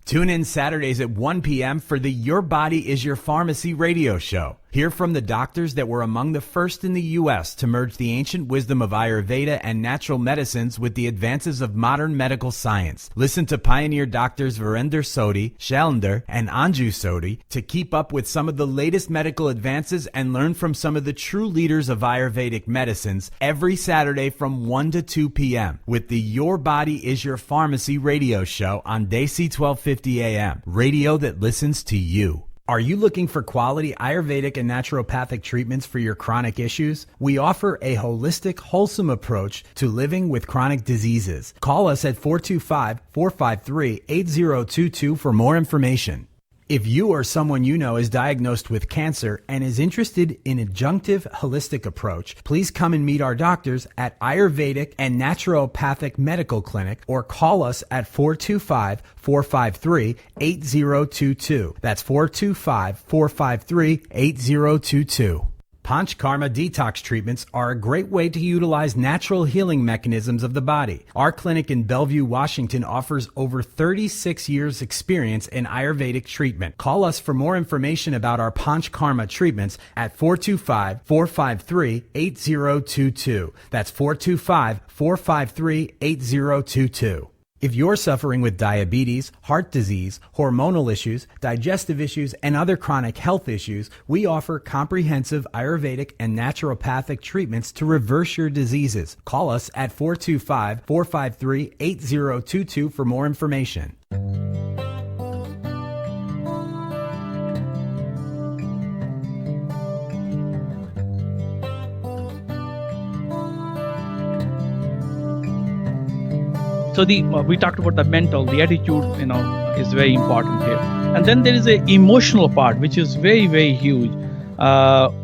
Tune in Saturdays at 1 p.m. for the Your Body is Your Pharmacy radio show. Hear from the doctors that were among the first in the U.S. to merge the ancient wisdom of Ayurveda and natural medicines with the advances of modern medical science. Listen to pioneer doctors Virender Sodhi, Shalender, and Anju Sodhi to keep up with some of the latest medical advances and learn from some of the true leaders of Ayurvedic medicines every Saturday from 1 to 2 p.m. with the Your Body is Your Pharmacy radio show on Desi 1250 a.m. Radio that listens to you. Are you looking for quality Ayurvedic and naturopathic treatments for your chronic issues? We offer a holistic, wholesome approach to living with chronic diseases. Call us at 425-453-8022 for more information. If you or someone you know is diagnosed with cancer and is interested in adjunctive holistic approach, please come and meet our doctors at Ayurvedic and Naturopathic Medical Clinic or call us at 425-453-8022. That's 425-453-8022. Panchkarma detox treatments are a great way to utilize natural healing mechanisms of the body. Our clinic in Bellevue, Washington offers over 36 years experience in Ayurvedic treatment. Call us for more information about our Panchkarma treatments at 425-453-8022. That's 425-453-8022. If you're suffering with diabetes, heart disease, hormonal issues, digestive issues, and other chronic health issues, we offer comprehensive Ayurvedic and naturopathic treatments to reverse your diseases. Call us at 425-453-8022 for more information. So we talked about the mental, the attitude, is very important here. And then there is an emotional part, which is very, very huge.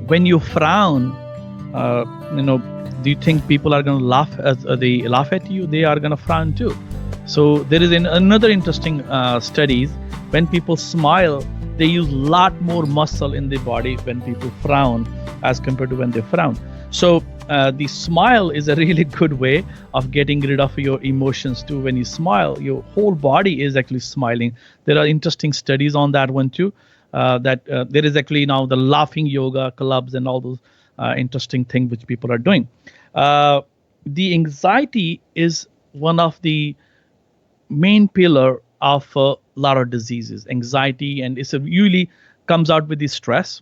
When you frown, do you think people are going to laugh as they laugh at you? They are going to frown too. So there is another interesting studies. When people smile, they use a lot more muscle in the body when people frown as compared to when they frown. So the smile is a really good way of getting rid of your emotions too. When you smile, your whole body is actually smiling. There are interesting studies on that one too. That there is actually now the laughing yoga clubs and all those interesting things which people are doing. The anxiety is one of the main pillar of a lot of diseases. Anxiety, and it's usually comes out with the stress.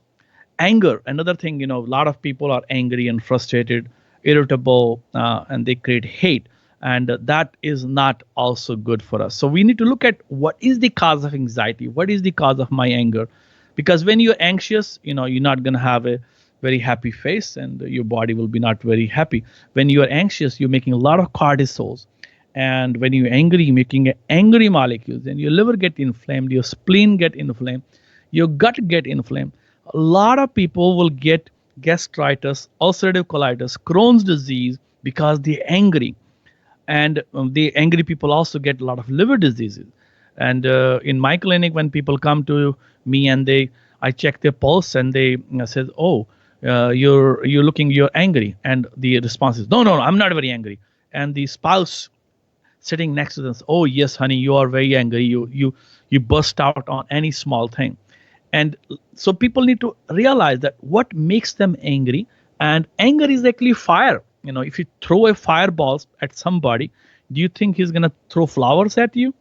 Anger, another thing, a lot of people are angry and frustrated, irritable, and they create hate. And that is not also good for us. So we need to look at what is the cause of anxiety? What is the cause of my anger? Because when you're anxious, you're not going to have a very happy face and your body will be not very happy. When you're anxious, you're making a lot of cortisols. And when you're angry, you're making angry molecules, and your liver get inflamed, your spleen get inflamed, your gut get inflamed. A lot of people will get gastritis, ulcerative colitis, Crohn's disease because they're angry. And the angry people also get a lot of liver diseases. And in my clinic, when people come to me and I check their pulse and they says, "Oh, you're angry," and the response is, "No, I'm not very angry." And the spouse sitting next to them says, "Oh yes, honey, you are very angry. You burst out on any small thing." And so people need to realize that what makes them angry, and anger is actually fire. If you throw a fireball at somebody, do you think he's going to throw flowers at you?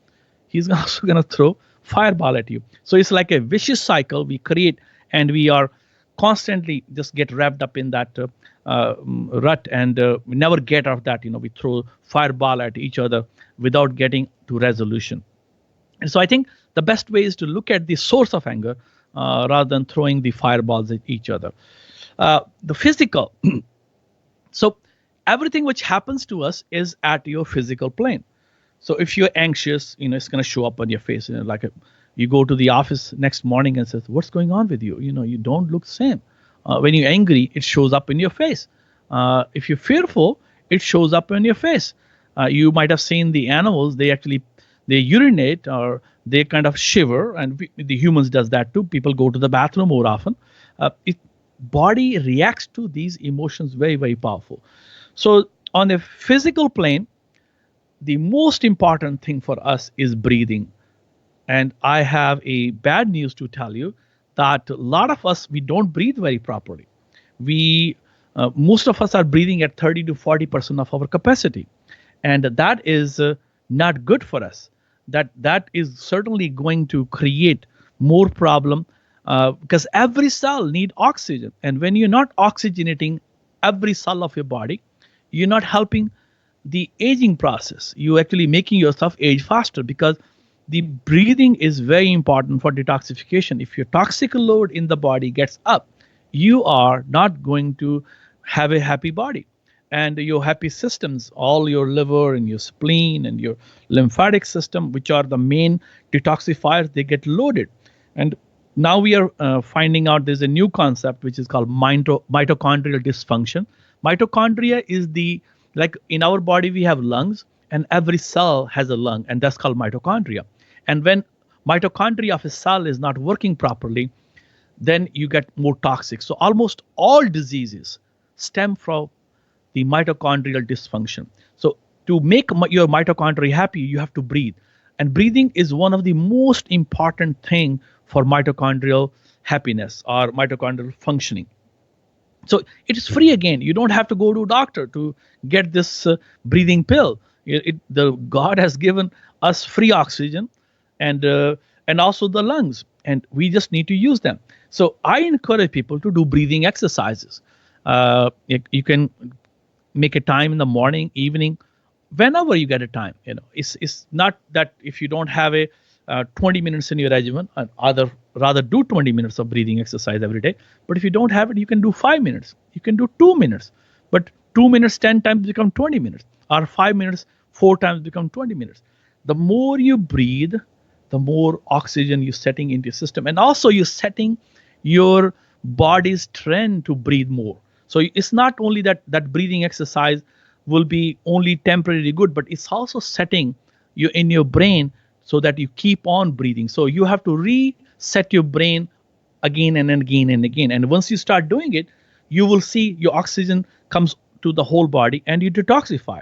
He's also going to throw fireball at you. So it's like a vicious cycle we create, and we are constantly just get wrapped up in that rut, and we never get out of that. We throw fireball at each other without getting to resolution. And so I think the best way is to look at the source of anger rather than throwing the fireballs at each other. The physical. So everything which happens to us is at your physical plane. So if you're anxious, it's going to show up on your face. You go to the office next morning and says, "What's going on with you? You don't look the same." When you're angry, it shows up in your face. If you're fearful, it shows up in your face. You might have seen the animals, they urinate or they kind of shiver, and the humans does that too. People go to the bathroom more often. Body reacts to these emotions very, very powerful. So on a physical plane, the most important thing for us is breathing. And I have a bad news to tell you that a lot of us, we don't breathe very properly. We Most of us are breathing at 30 to 40% of our capacity, and that is not good for us. That is certainly going to create more problem, because every cell need oxygen, and when you're not oxygenating every cell of your body, you're not helping the aging process. You actually making yourself age faster, because the breathing is very important for detoxification. If your toxic load in the body gets up, you are not going to have a happy body. And your happy systems, all your liver and your spleen and your lymphatic system, which are the main detoxifiers, they get loaded. And now we are finding out there's a new concept which is called mitochondrial dysfunction. Mitochondria is the, like in our body we have lungs, and every cell has a lung, and that's called mitochondria. And when mitochondria of a cell is not working properly, then you get more toxic. So almost all diseases stem from the mitochondrial dysfunction. So to make your mitochondria happy, you have to breathe. And breathing is one of the most important thing for mitochondrial happiness or mitochondrial functioning. So it is free again. You don't have to go to a doctor to get this breathing pill. The God has given us free oxygen, and also the lungs, and we just need to use them. So I encourage people to do breathing exercises. You can make a time in the morning, evening, whenever you get a time. It's not that if you don't have a 20 minutes in your regimen, rather do 20 minutes of breathing exercise every day. But if you don't have it, you can do 5 minutes, you can do 2 minutes. But 2 minutes 10 times become 20 minutes, or 5 minutes 4 times become 20 minutes. The more you breathe, the more oxygen you're setting into your system, and also you're setting your body's trend to breathe more. So it's not only that breathing exercise will be only temporarily good, but it's also setting you in your brain so that you keep on breathing. So you have to reset your brain again and again and again. And once you start doing it, you will see your oxygen comes to the whole body and you detoxify.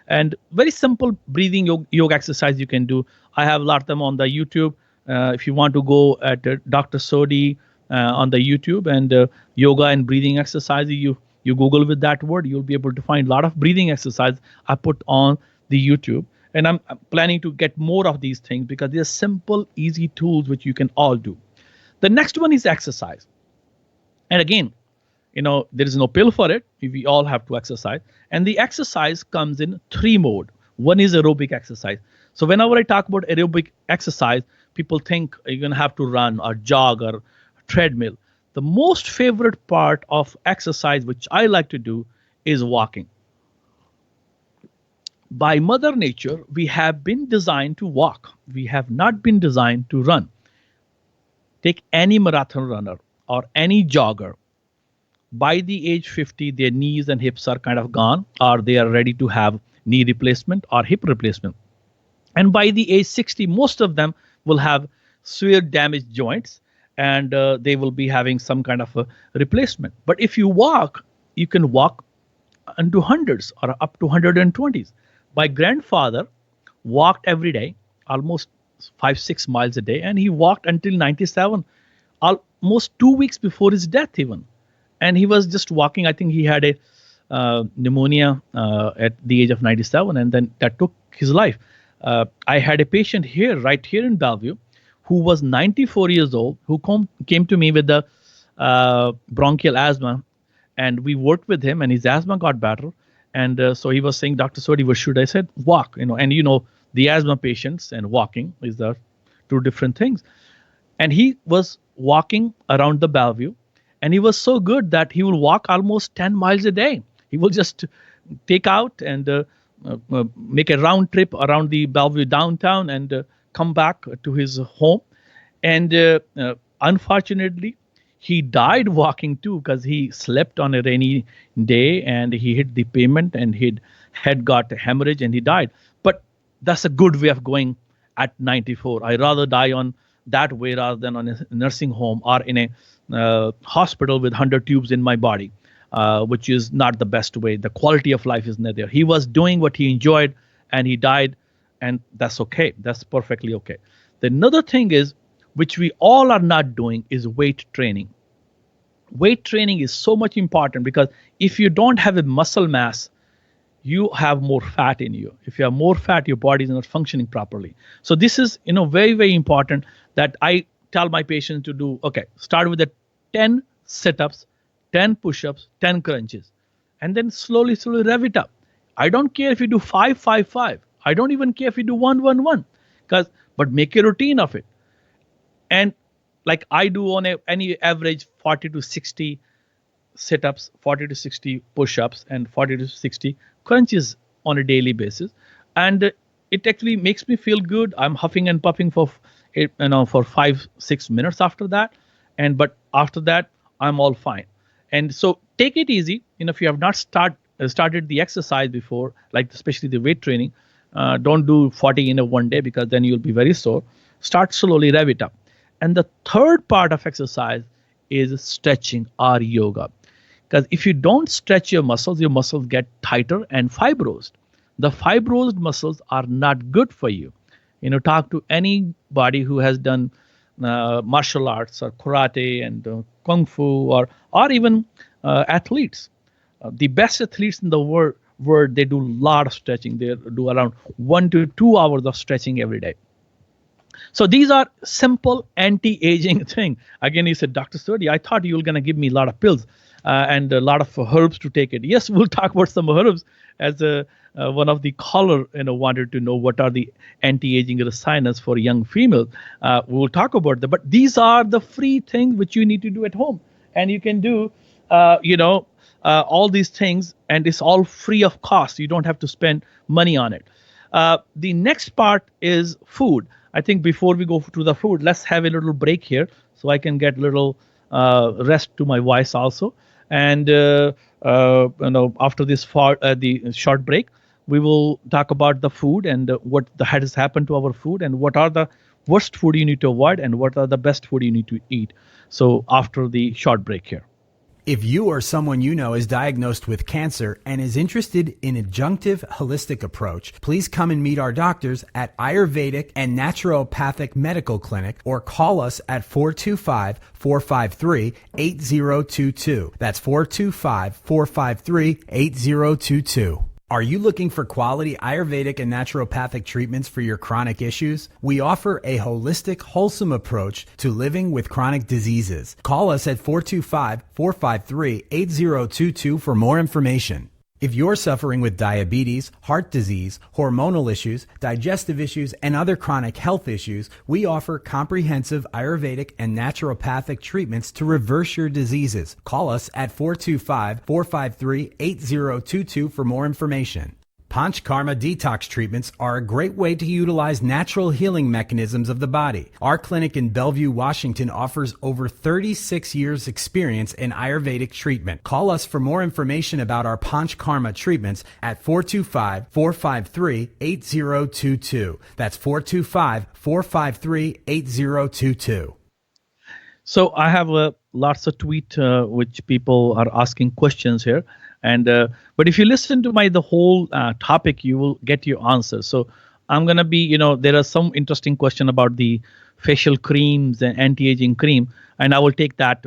And very simple breathing yoga exercise you can do. I have a lot of them on the YouTube. If you want to go at Dr. Sodhi on the YouTube, and yoga and breathing exercise, you Google with that word, you'll be able to find a lot of breathing exercise I put on the YouTube. And I'm planning to get more of these things because they're simple, easy tools which you can all do. The next one is exercise. And again, there is no pill for it. We all have to exercise. And the exercise comes in 3 mode. One is aerobic exercise. So whenever I talk about aerobic exercise, people think you're going to have to run or jog or treadmill. The most favorite part of exercise, which I like to do, is walking. By Mother Nature, we have been designed to walk. We have not been designed to run. Take any marathon runner or any jogger. By the age 50, their knees and hips are kind of gone, or they are ready to have knee replacement or hip replacement. And by the age 60, most of them will have severe damaged joints, and they will be having some kind of a replacement. But if you walk, you can walk into hundreds or up to 120s. My grandfather walked every day, almost 5-6 miles a day, and he walked until 97, almost 2 weeks before his death even. And he was just walking. I think he had a pneumonia at the age of 97, and then that took his life. I had a patient right here in Bellevue, who was 94 years old, who came to me with the bronchial asthma, and we worked with him, and his asthma got better. And so he was saying, Dr. Sodhi, what should I say? Walk, and the asthma patients and walking is the 2 different things. And he was walking around the Bellevue, and he was so good that he will walk almost 10 miles a day. He will just take out and make a round trip around the Bellevue downtown and come back to his home. And unfortunately, he died walking too, because he slept on a rainy day and he hit the pavement and his head got a hemorrhage and he died. But that's a good way of going at 94. I rather die on that way rather than on a nursing home or in a hospital with 100 tubes in my body, which is not the best way. The quality of life is not there. He was doing what he enjoyed and he died, and that's okay. That's perfectly okay. The another thing is, which we all are not doing, is weight training. Weight training is so much important because if you don't have a muscle mass, you have more fat in you. If you have more fat, your body is not functioning properly. So this is, very, very important that I tell my patients to do. Okay, start with the 10 sit-ups, 10 push-ups, 10 crunches, and then slowly, slowly rev it up. I don't care if you do 5, 5, 5. I don't even care if you do 1, 1, 1, but make a routine of it. And like I do on any average 40 to 60 sit-ups, 40 to 60 push-ups, and 40 to 60 crunches on a daily basis. And it actually makes me feel good. I'm huffing and puffing for 5-6 minutes after that. But after that, I'm all fine. And so take it easy. If you have not started the exercise before, like especially the weight training, don't do 40 in a one day because then you'll be very sore. Start slowly, rev it up. And the third part of exercise is stretching or yoga. Because if you don't stretch your muscles get tighter and fibrosed. The fibrosed muscles are not good for you. Talk to anybody who has done martial arts or karate and kung fu or even athletes. The best athletes in the world, they do a lot of stretching. They do around 1 to 2 hours of stretching every day. So these are simple anti-aging thing. Again, he said, Dr. Sodhi, I thought you were going to give me a lot of pills and a lot of herbs to take it. Yes, we'll talk about some herbs as one of the caller wanted to know what are the anti-aging resinas for young females. We'll talk about them. But these are the free things which you need to do at home. And you can do, all these things, and it's all free of cost. You don't have to spend money on it. The next part is food. I think before we go to the food, let's have a little break here so I can get a little rest to my voice also. And after this the short break, we will talk about the food and what has happened to our food and what are the worst food you need to avoid and what are the best food you need to eat. So after the short break here. If you or someone you know is diagnosed with cancer and is interested in adjunctive holistic approach, please come and meet our doctors at Ayurvedic and Naturopathic Medical Clinic or call us at 425-453-8022. That's 425-453-8022. Are you looking for quality Ayurvedic and naturopathic treatments for your chronic issues? We offer a holistic, wholesome approach to living with chronic diseases. Call us at 425-453-8022 for more information. If you're suffering with diabetes, heart disease, hormonal issues, digestive issues, and other chronic health issues, we offer comprehensive Ayurvedic and naturopathic treatments to reverse your diseases. Call us at 425-453-8022 for more information. Panchkarma detox treatments are a great way to utilize natural healing mechanisms of the body. Our clinic in Bellevue, Washington offers over 36 years experience in Ayurvedic treatment. Call us for more information about our Panchkarma treatments at 425-453-8022. That's 425-453-8022. So I have lots of tweet which people are asking questions here. And but if you listen to the whole topic, you will get your answers. So I'm gonna be, there are some interesting question about the facial creams and anti-aging cream, and I will take that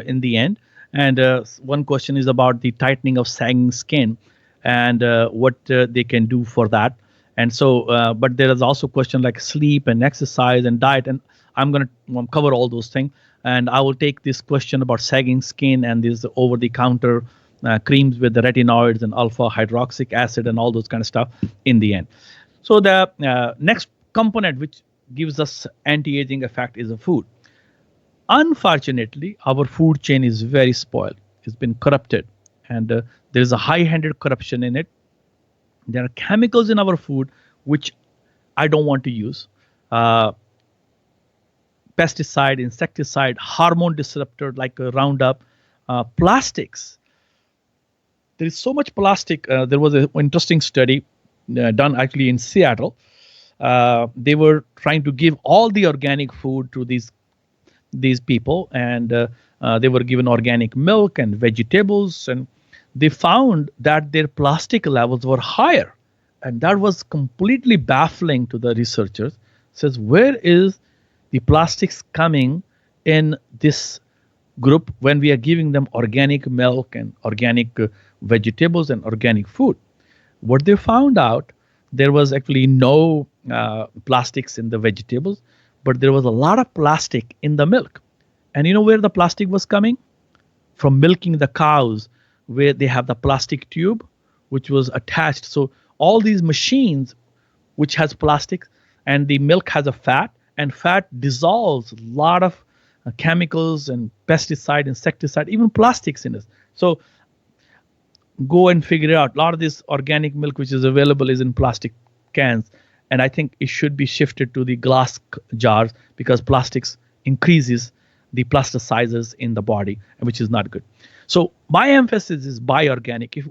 in the end. And one question is about the tightening of sagging skin and what they can do for that. And so, but there is also question like sleep and exercise and diet, and I'm gonna cover all those things. And I will take this question about sagging skin and this over-the-counter creams with the retinoids and alpha hydroxyic acid and all those kind of stuff in the end. So the next component which gives us anti-aging effect is the food. Unfortunately, our food chain is very spoiled. It's been corrupted, and there is a high-handed corruption in it. There are chemicals in our food which I don't want to use. Pesticide, insecticide, hormone disruptor like Roundup, plastics. There is so much plastic. There was an interesting study done actually in Seattle. They were trying to give all the organic food to these people, and they were given organic milk and vegetables, and they found that their plastic levels were higher, and that was completely baffling to the researchers. says, where is the plastics coming in this group when we are giving them organic milk and organic vegetables and organic food? What they found out, there was actually no plastics in the vegetables, but there was a lot of plastic in the milk. And you know where the plastic was coming? From milking the cows, where they have the plastic tube which was attached. So all these machines which has plastic, and the milk has a fat, and fat dissolves a lot of chemicals and pesticide, insecticide, even plastics in it. So go and figure it out. A lot of this organic milk which is available is in plastic cans, and I think it should be shifted to the glass jars, because plastics increases the plasticizers in the body, which is not good. So my emphasis is buy organic. If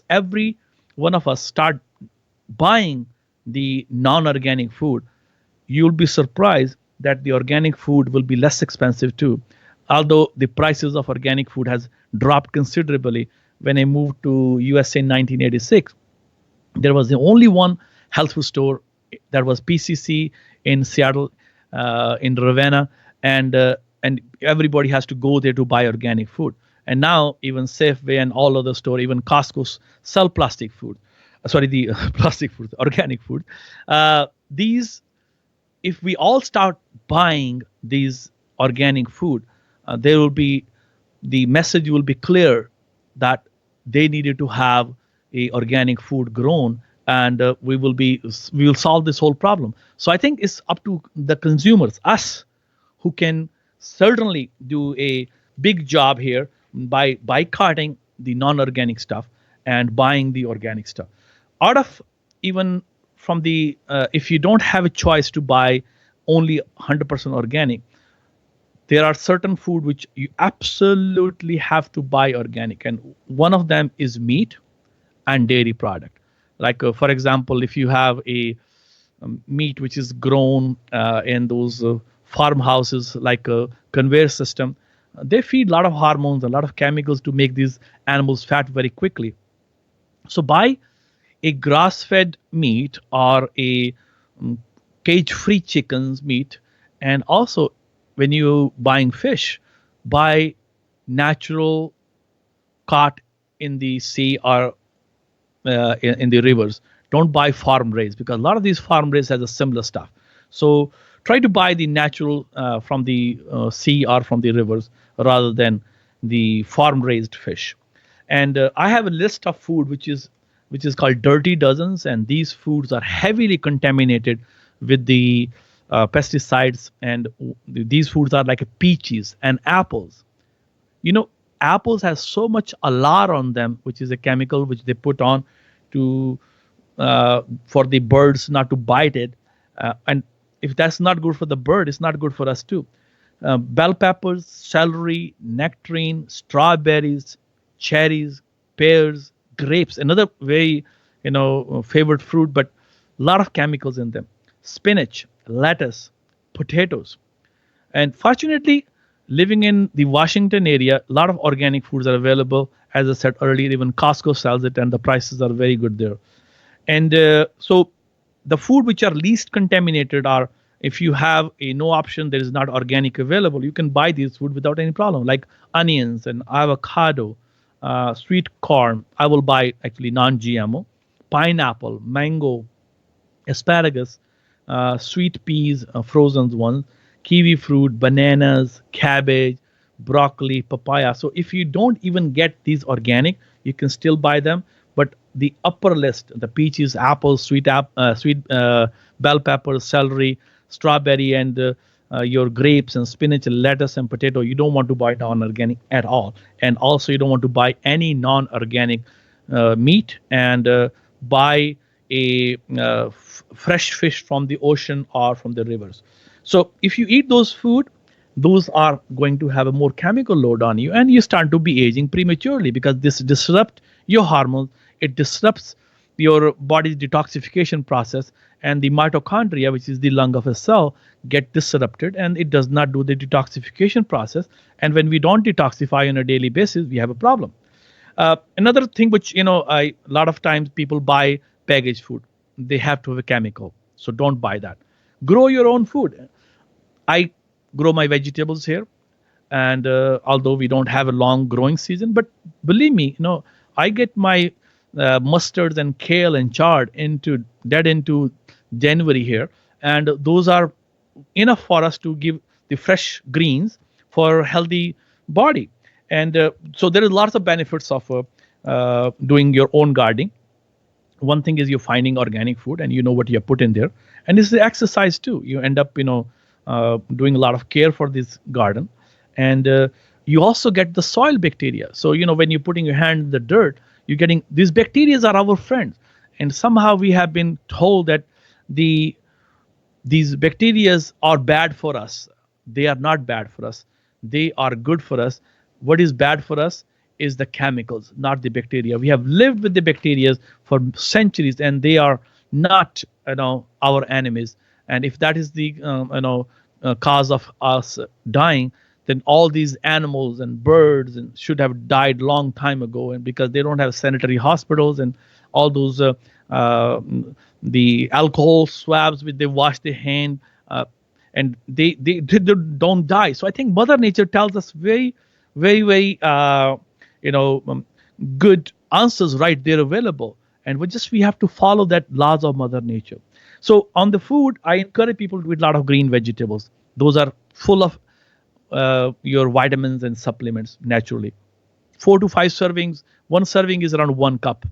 every one of us start buying the non-organic food, you'll be surprised that the organic food will be less expensive too. Although the prices of organic food has dropped considerably. When I moved to USA in 1986, there was the only one health food store that was PCC in Seattle, in Ravenna, and everybody has to go there to buy organic food. And now even Safeway and all other store, even Costco, sell plastic food. Sorry, the plastic food, organic food. These, if we all start buying these organic food, there will be, the message will be clear that they needed to have a organic food grown, and we will solve this whole problem. So I think it's up to the consumers, us, who can certainly do a big job here by boycotting the non-organic stuff and buying the organic stuff. Out of, even from the, if you don't have a choice to buy only 100% organic, there are certain food which you absolutely have to buy organic, and one of them is meat and dairy product. Like for example, if you have a meat which is grown in those farmhouses, like a conveyor system, they feed a lot of hormones, a lot of chemicals to make these animals fat very quickly. So buy a grass-fed meat or a cage-free chicken's meat. And also, when you buying fish, buy natural caught in the sea or in the rivers. Don't buy farm raised, because a lot of these farm raised has a similar stuff. So try to buy the natural from the sea or from the rivers, rather than the farm raised fish. And I have a list of food which is called dirty dozens, and these foods are heavily contaminated with the pesticides, and these foods are like peaches and apples. You know, apples has so much alar on them, which is a chemical which they put on to for the birds not to bite it, and if that's not good for the bird, it's not good for us too. Bell peppers, celery, nectarine, strawberries, cherries, pears, grapes, another very favorite fruit, but a lot of chemicals in them. Spinach, lettuce, potatoes. And fortunately, living in the Washington area, a lot of organic foods are available. As I said earlier, even Costco sells it, and the prices are very good there. And so the food which are least contaminated are, if you have a no option, there is not organic available, you can buy these food without any problem, like onions and avocado, sweet corn. I will buy actually non-GMO, pineapple, mango, asparagus, sweet peas, frozen ones, kiwi fruit, bananas, cabbage, broccoli, papaya. So if you don't even get these organic, you can still buy them. But the upper list, the peaches, apples, sweet bell peppers, celery, strawberry, and your grapes and spinach and lettuce and potato, you don't want to buy non-organic at all. And also you don't want to buy any non-organic meat, and buy a fresh fish from the ocean or from the rivers. So if you eat those food, those are going to have a more chemical load on you, and you start to be aging prematurely, because this disrupts your hormones. It disrupts your body's detoxification process, and the mitochondria, which is the lung of a cell, get disrupted, and it does not do the detoxification process. And when we don't detoxify on a daily basis, we have a problem. Another thing which, a lot of times people buy packaged food. They have to have a chemical. So don't buy that. Grow your own food. I grow my vegetables here, and although we don't have a long growing season, but believe me, I get my mustards and kale and chard into dead into January here, and those are enough for us to give the fresh greens for healthy body. And so there is lots of benefits of doing your own gardening. One thing is you're finding organic food and you know what you put in there, and it's the exercise too. You end up doing a lot of care for this garden, and you also get the soil bacteria. So when you're putting your hand in the dirt, you're getting these bacteria are our friends. And somehow we have been told that the these bacteria are bad for us. They are not bad for us. They are good for us. What is bad for us is the chemicals, not the bacteria. We have lived with the bacteria for centuries, and they are not, our enemies. And if that is the, cause of us dying, then all these animals and birds and should have died long time ago. And because they don't have sanitary hospitals and all those uh, the alcohol swabs which they wash their hand, and they don't die. So I think Mother Nature tells us very, very, very you know um, good answers right there available, and we have to follow that laws of Mother Nature. So on the food, I encourage people to eat a lot of green vegetables. Those are full of your vitamins and supplements naturally. 4 to 5 servings. One serving is around 1 cup.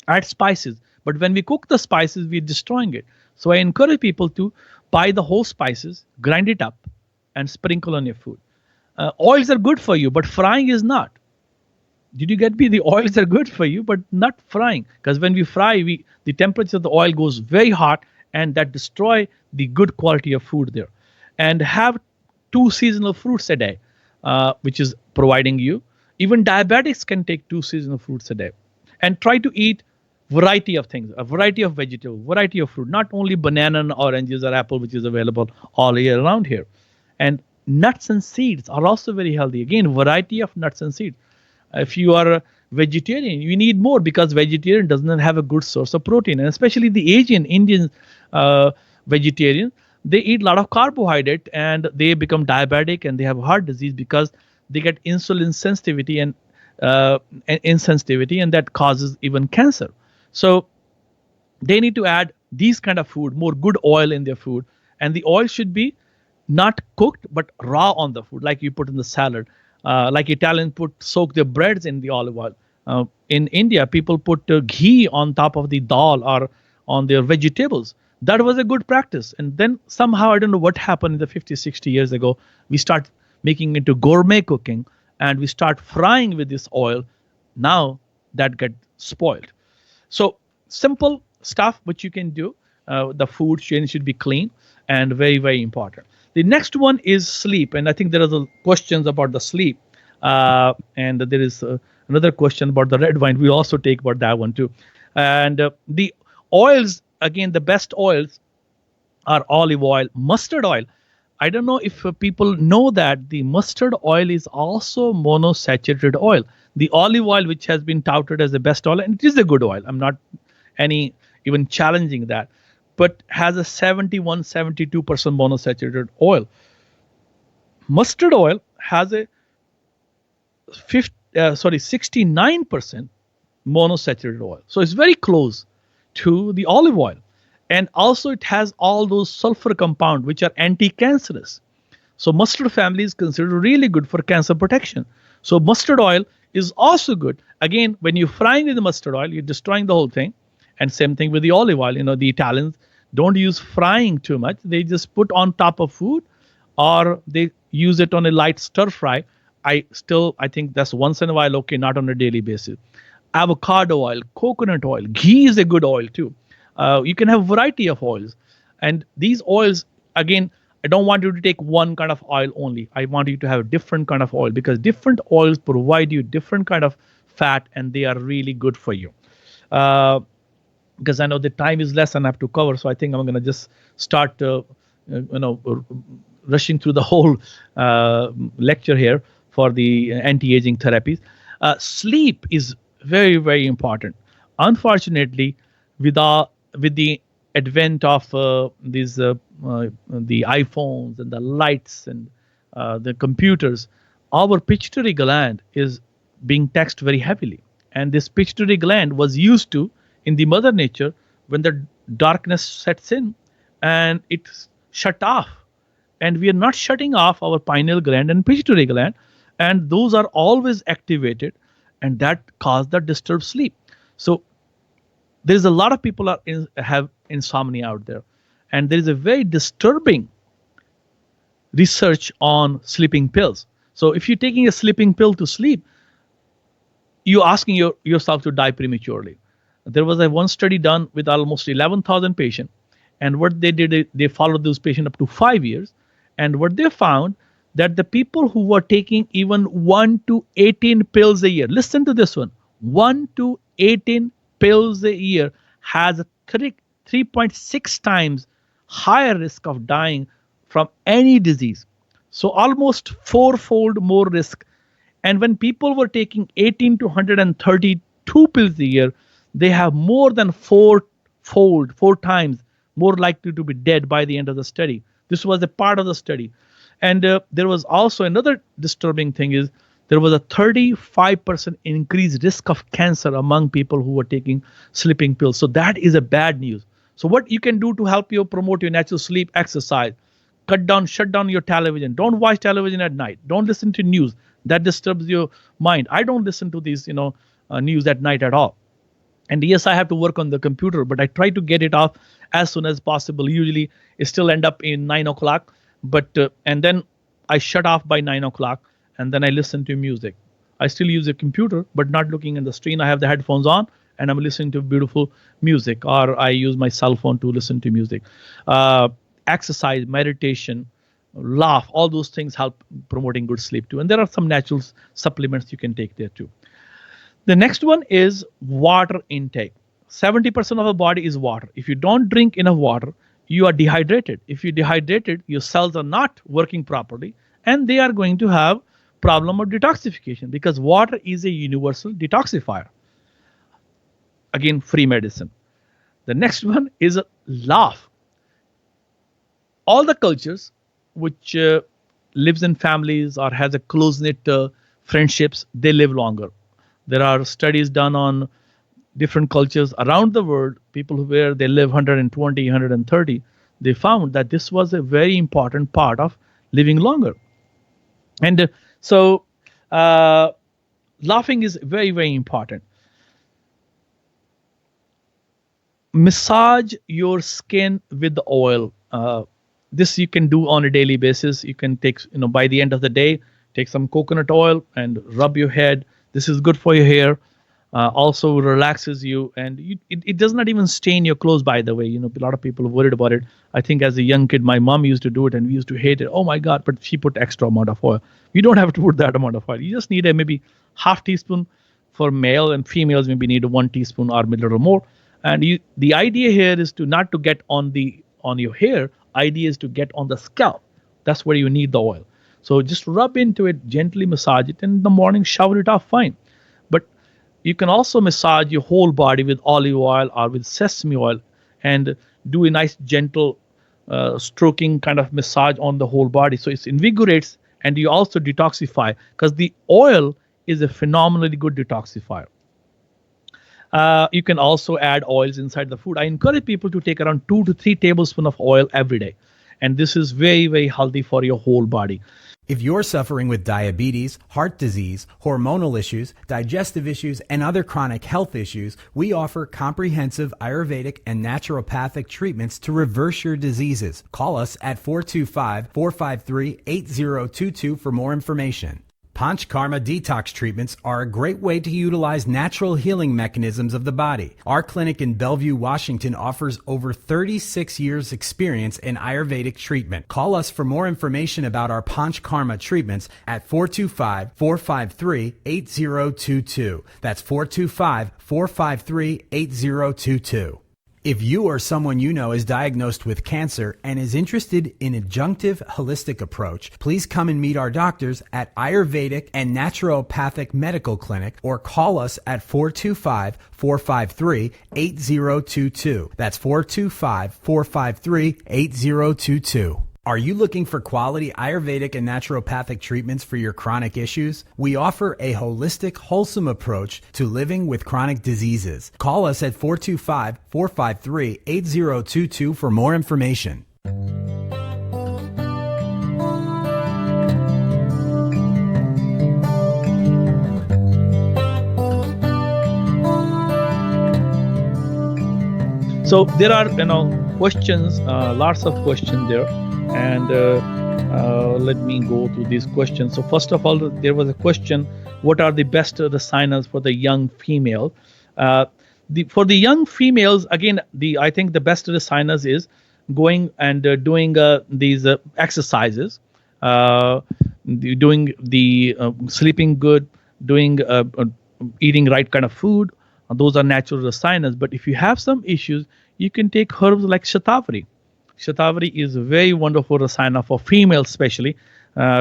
Add spices, but when we cook the spices, we're destroying it. So I encourage people to buy the whole spices, grind it up, and sprinkle on your food. Oils are good for you, but frying is not. Did you get me? The oils are good for you, but not frying, because when we fry, the temperature of the oil goes very hot, and that destroy the good quality of food there. And have 2 seasonal fruits a day, which is providing you. Even diabetics can take 2 seasonal fruits a day, and try to eat variety of things, a variety of vegetable, variety of fruit, not only banana and oranges or apple, which is available all year round here. And nuts and seeds are also very healthy. Again, variety of nuts and seeds. If you are a vegetarian, you need more, because vegetarian doesn't have a good source of protein, and especially the Asian Indian vegetarian, they eat a lot of carbohydrate and they become diabetic and they have heart disease because they get insulin sensitivity and insensitivity, and that causes even cancer. So they need to add these kind of food, more good oil in their food, and the oil should be not cooked but raw on the food, like you put in the salad. Like Italians soak their breads in the olive oil. In India, people put ghee on top of the dal or on their vegetables. That was a good practice. And then somehow, I don't know what happened in the 50, 60 years ago, we start making into gourmet cooking and we start frying with this oil. Now that get spoiled. So simple stuff which you can do. The food should be clean and very, very important. The next one is sleep, and I think there are questions about the sleep, and there is another question about the red wine. We also take about that one too, and the oils, again, the best oils are olive oil, mustard oil. I don't know if people know that the mustard oil is also monosaturated oil. The olive oil, which has been touted as the best oil, and it is a good oil. I'm not any even challenging that, but has a 71, 72% monosaturated oil. Mustard oil has a 69% monosaturated oil. So it's very close to the olive oil. And also it has all those sulfur compounds which are anti-cancerous. So mustard family is considered really good for cancer protection. So mustard oil is also good. Again, when you're frying with the mustard oil, you're destroying the whole thing. And same thing with the olive oil. The Italians don't use frying too much. They just put on top of food, or they use it on a light stir fry. I think that's once in a while okay, not on a daily basis. Avocado oil, coconut oil, ghee is a good oil too. You can have a variety of oils. And these oils, again, I don't want you to take one kind of oil only. I want you to have a different kind of oil, because different oils provide you different kind of fat, and they are really good for you. Because I know the time is less and I have to cover, so I think I'm going to just start, rushing through the whole lecture here for the anti-aging therapies. Sleep is very, very important. Unfortunately, with the advent of the iPhones and the lights and the computers, our pituitary gland is being taxed very heavily. And this pituitary gland was used to, in the mother nature, when the darkness sets in and it's shut off. And we are not shutting off our pineal gland and pituitary gland. And those are always activated, and that causes the disturbed sleep. So there's a lot of people have insomnia out there. And there is a very disturbing research on sleeping pills. So if you're taking a sleeping pill to sleep, you're asking yourself to die prematurely. There was one study done with almost 11,000 patients. And what they did, they followed those patients up to 5 years. And what they found, that the people who were taking even 1 to 18 pills a year, listen to this one, 1 to 18 pills a year has a 3.6 times higher risk of dying from any disease. So almost fourfold more risk. And when people were taking 18 to 132 pills a year, they have more than four times more likely to be dead by the end of the study. This was a part of the study. And there was also another disturbing thing is there was a 35% increased risk of cancer among people who were taking sleeping pills. So that is a bad news. So what you can do to help you promote your natural sleep? Exercise. Shut down your television. Don't watch television at night. Don't listen to news. That disturbs your mind. I don't listen to these, news at night at all. And yes, I have to work on the computer, but I try to get it off as soon as possible. Usually it still end up in 9 o'clock, and then I shut off by 9 o'clock, and then I listen to music. I still use a computer, but not looking at the screen. I have the headphones on, and I'm listening to beautiful music, or I use my cell phone to listen to music. Exercise, meditation, laugh, all those things help promoting good sleep too. And there are some natural supplements you can take there too. The next one is water intake. 70% of the body is water. If you don't drink enough water, you are dehydrated. If you're dehydrated, your cells are not working properly, and they are going to have problem of detoxification, because water is a universal detoxifier. Again, free medicine. The next one is laugh. All the cultures which lives in families or has a close-knit friendships, they live longer. There are studies done on different cultures around the world, people where they live 120, 130. They found that this was a very important part of living longer. And so laughing is very, very important. Massage your skin with the oil. This you can do on a daily basis. You can take, by the end of the day, take some coconut oil and rub your head. This is good for your hair. Also relaxes you, and it does not even stain your clothes, by the way. A lot of people are worried about it. I think as a young kid, my mom used to do it and we used to hate it. Oh my God, but she put extra amount of oil. You don't have to put that amount of oil. You just need a maybe half teaspoon for male, and females maybe need 1 teaspoon or a little more. And the idea here is to not to get on your hair. Idea is to get on the scalp. That's where you need the oil. So just rub into it, gently massage it, and in the morning shower it off fine. But you can also massage your whole body with olive oil or with sesame oil, and do a nice gentle stroking kind of massage on the whole body. So it invigorates, and you also detoxify, because the oil is a phenomenally good detoxifier. You can also add oils inside the food. I encourage people to take around 2 to 3 tablespoons of oil every day. And this is very, very healthy for your whole body. If you're suffering with diabetes, heart disease, hormonal issues, digestive issues, and other chronic health issues, we offer comprehensive Ayurvedic and naturopathic treatments to reverse your diseases. Call us at 425-453-8022 for more information. Panchkarma detox treatments are a great way to utilize natural healing mechanisms of the body. Our clinic in Bellevue, Washington offers over 36 years experience in Ayurvedic treatment. Call us for more information about our Panchkarma treatments at 425-453-8022. That's 425-453-8022. If you or someone you know is diagnosed with cancer and is interested in adjunctive holistic approach, please come and meet our doctors at Ayurvedic and Naturopathic Medical Clinic or call us at 425-453-8022. That's 425-453-8022. Are you looking for quality Ayurvedic and naturopathic treatments for your chronic issues? We offer a holistic, wholesome approach to living with chronic diseases. Call us at 425-453-8022 for more information. So there are, questions, lots of questions there. And let me go through these questions. So first of all, there was a question: what are the best rasayanas for the young female? For the young females, again, I think the best rasayanas is going and doing these exercises, doing the sleeping good, doing eating right kind of food. Those are natural rasayanas. But if you have some issues, you can take herbs like shatavari. Shatavari is a very wonderful rasayana for females especially.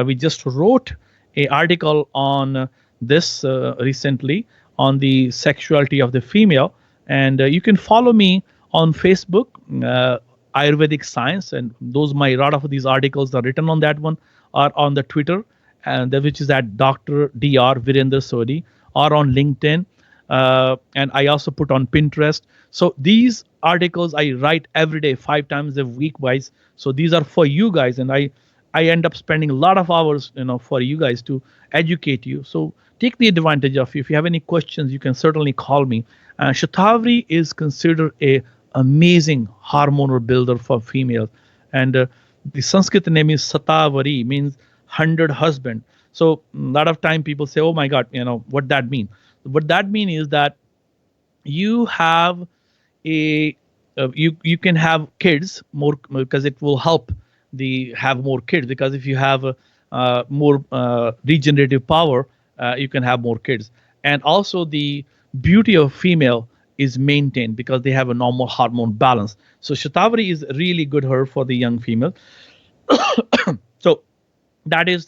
We just wrote an article on this recently on the sexuality of the female. And you can follow me on Facebook, Ayurvedic Science. And a lot of these articles are written on that one, or on the Twitter, and which is at Dr. Dr. Virender Sodhi, or on LinkedIn. And I also put on Pinterest. So these articles I write every day, 5 times a week wise. So these are for you guys, and I end up spending a lot of hours, for you guys to educate you. So take the advantage of it. If you have any questions, you can certainly call me. Shatavari is considered a amazing hormonal builder for females, and the Sanskrit name is Satavari, means 100 husband. So a lot of time people say, "Oh my God, what that mean?" What that mean is that you have you can have kids more, because it will help have more kids, because if you have more regenerative power, you can have more kids. And also the beauty of female is maintained because they have a normal hormone balance. So shatavari is really good herb for the young female. So that is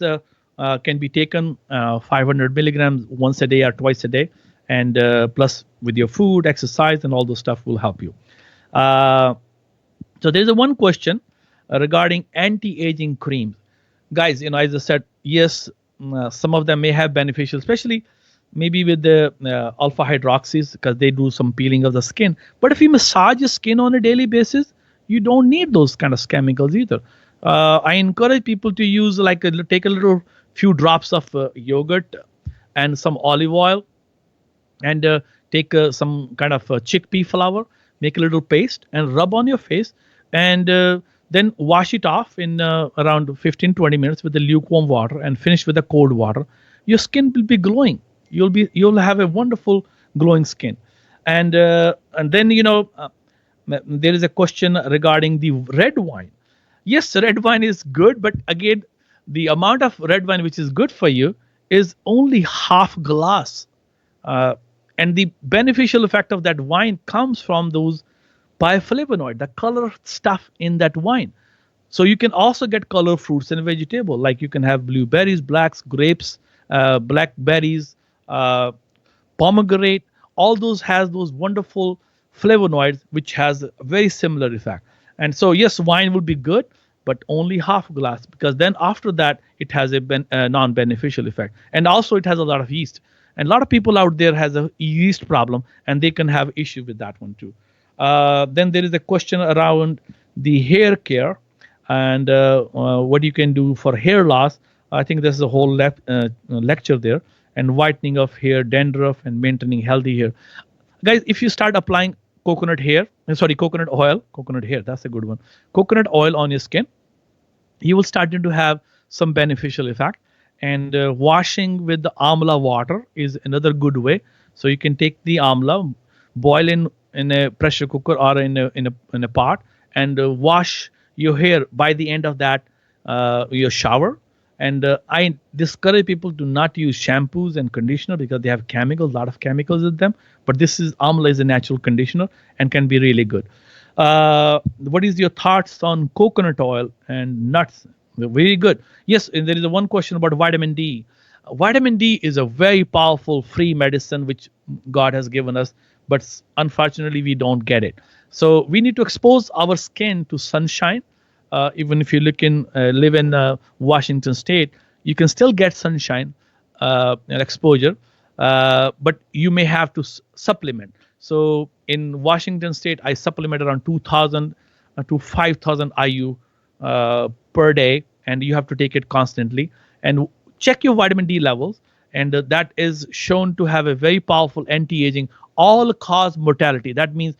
can be taken 500 milligrams once a day or twice a day, and plus with your food, exercise, and all those stuff will help you. So there's one question regarding anti-aging creams. Guys, as I said, yes, some of them may have beneficial, especially maybe with the alpha hydroxys, because they do some peeling of the skin. But if you massage your skin on a daily basis, you don't need those kind of chemicals either. I encourage people to use take a little few drops of yogurt and some olive oil, and take some kind of chickpea flour, make a little paste and rub on your face, and then wash it off in around 15-20 minutes with the lukewarm water, and finish with the cold water. Your skin will be glowing. You'll have a wonderful glowing skin. And then there is a question regarding the red wine. Yes, red wine is good, but again, the amount of red wine which is good for you is only half glass. And the beneficial effect of that wine comes from those bioflavonoid, the color stuff in that wine. So you can also get color fruits and vegetable, like you can have blueberries, blacks, grapes, blackberries, pomegranate. All those has those wonderful flavonoids which has a very similar effect. And so yes, wine would be good, but only half glass, because then after that it has a non-beneficial effect. And also it has a lot of yeast. And a lot of people out there has a yeast problem, and they can have issue with that one too. Then there is a question around the hair care and what you can do for hair loss. I think there's a whole lecture there, and whitening of hair, dandruff, and maintaining healthy hair. Guys, if you start applying coconut hair, coconut hair, that's a good one. Coconut oil on your skin, you will start to have some beneficial effect. And washing with the amla water is another good way. So you can take the amla, boil in a pressure cooker or in a pot, and wash your hair by the end of that your shower. And I discourage people to not use shampoos and conditioner because they have a lot of chemicals in them. But amla is a natural conditioner and can be really good. What is your thoughts on coconut oil and nuts? Very good. Yes, and there is a one question about vitamin D. Vitamin D is a very powerful free medicine which God has given us, but unfortunately we don't get it. So we need to expose our skin to sunshine. Even if you live in Washington State, you can still get sunshine and exposure, but you may have to supplement. So in Washington State, I supplement around 2,000 to 5,000 IU per day, and you have to take it constantly. And check your vitamin D levels, and that is shown to have a very powerful anti-aging all-cause mortality. That means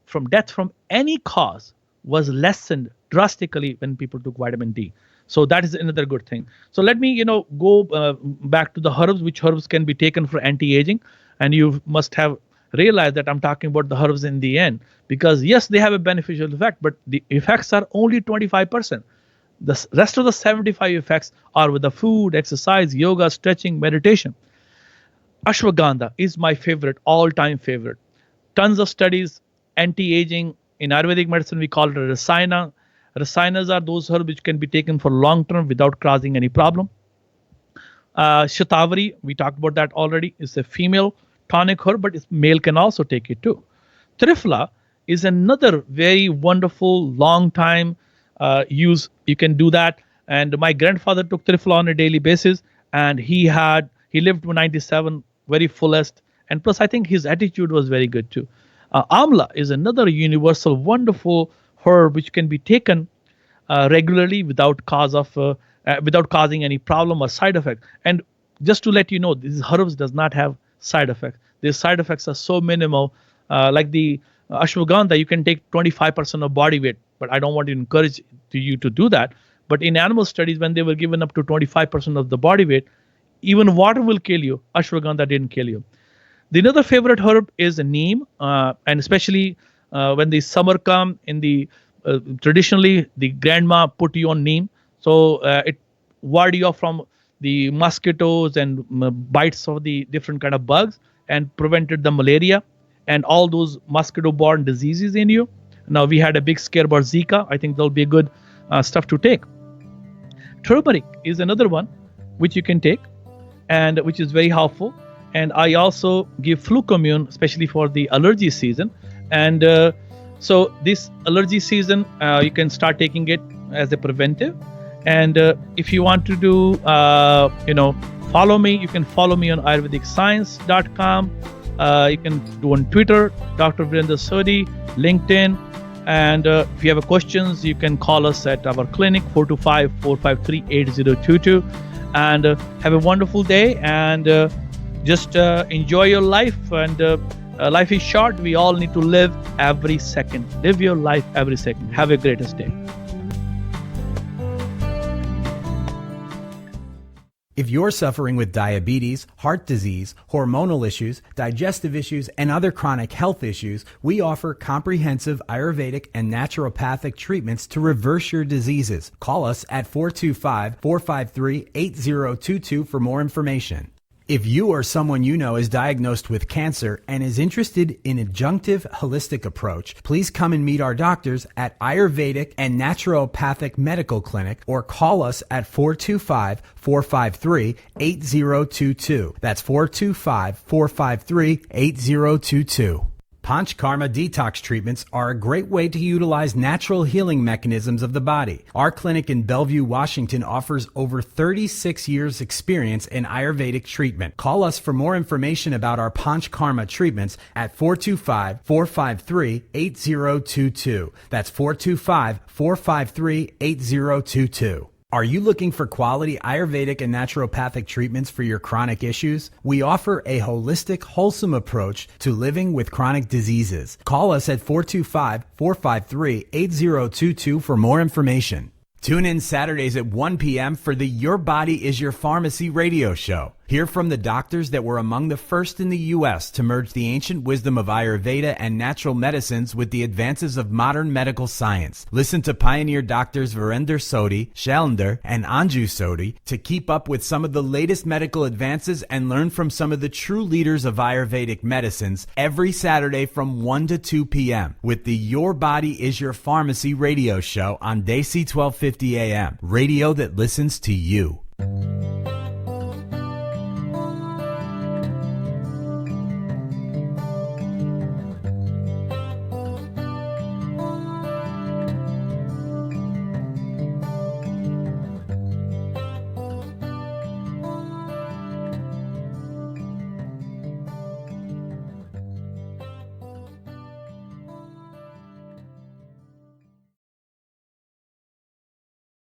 from death from any cause was lessened drastically when people took vitamin D. So that is another good thing. So let me, go back to the herbs, which herbs can be taken for anti-aging. And you must have realized that I'm talking about the herbs in the end, because yes, they have a beneficial effect, but the effects are only 25%. The rest of the 75 effects are with the food, exercise, yoga, stretching, meditation. Ashwagandha is my favorite, all-time favorite. Tons of studies, anti-aging. In Ayurvedic medicine, we call it a rasayana. Rasayanas are those herbs which can be taken for long term without causing any problem. Shatavari, we talked about that already, is a female tonic herb, but male can also take it too. Triphala is another very wonderful long time use. You can do that. And my grandfather took Triphala on a daily basis, and he lived to 97, very fullest. And plus, I think his attitude was very good too. Amla is another universal, wonderful herb which can be taken regularly without causing any problem or side effect. And just to let you know, these herbs does not have side effects. These side effects are so minimal. Like the ashwagandha, you can take 25% of body weight, but I don't want to encourage you to do that. But in animal studies, when they were given up to 25% of the body weight, even water will kill you. Ashwagandha didn't kill you. The another favorite herb is neem, and especially when the summer come, traditionally the grandma put you on neem, so it ward you off from the mosquitoes and bites of the different kind of bugs, and prevented the malaria and all those mosquito-borne diseases in you. Now we had a big scare about Zika. I think there'll be a good stuff to take. Turmeric is another one which you can take, and which is very helpful. And I also give Flucommune, especially for the allergy season. And so this allergy season, you can start taking it as a preventive. And if you want to do, follow me, you can follow me on ayurvedicscience.com. You can do on Twitter, Dr. Virender Sodhi, LinkedIn. And if you have questions, you can call us at our clinic, 425-453-8022. And have a wonderful day, and just enjoy your life. And life is short. We all need to live every second. Live your life every second. Have a greatest day. If you're suffering with diabetes, heart disease, hormonal issues, digestive issues, and other chronic health issues, we offer comprehensive Ayurvedic and naturopathic treatments to reverse your diseases. Call us at 425-453-8022 for more information. If you or someone you know is diagnosed with cancer and is interested in adjunctive holistic approach, please come and meet our doctors at Ayurvedic and Naturopathic Medical Clinic, or call us at 425-453-8022. That's 425-453-8022. Panchkarma detox treatments are a great way to utilize natural healing mechanisms of the body. Our clinic in Bellevue, Washington offers over 36 years experience in Ayurvedic treatment. Call us for more information about our Panchkarma treatments at 425-453-8022. That's 425-453-8022. Are you looking for quality Ayurvedic and naturopathic treatments for your chronic issues? We offer a holistic, wholesome approach to living with chronic diseases. Call us at 425-453-8022 for more information. Tune in Saturdays at 1 p.m. for the Your Body is Your Pharmacy radio show. Hear from the doctors that were among the first in the U.S. to merge the ancient wisdom of Ayurveda and natural medicines with the advances of modern medical science. Listen to pioneer doctors Virender Sodhi, Shailender, and Anju Sodhi to keep up with some of the latest medical advances and learn from some of the true leaders of Ayurvedic medicines every Saturday from 1 to 2 p.m. with the Your Body is Your Pharmacy radio show on Desi 1250 AM, radio that listens to you.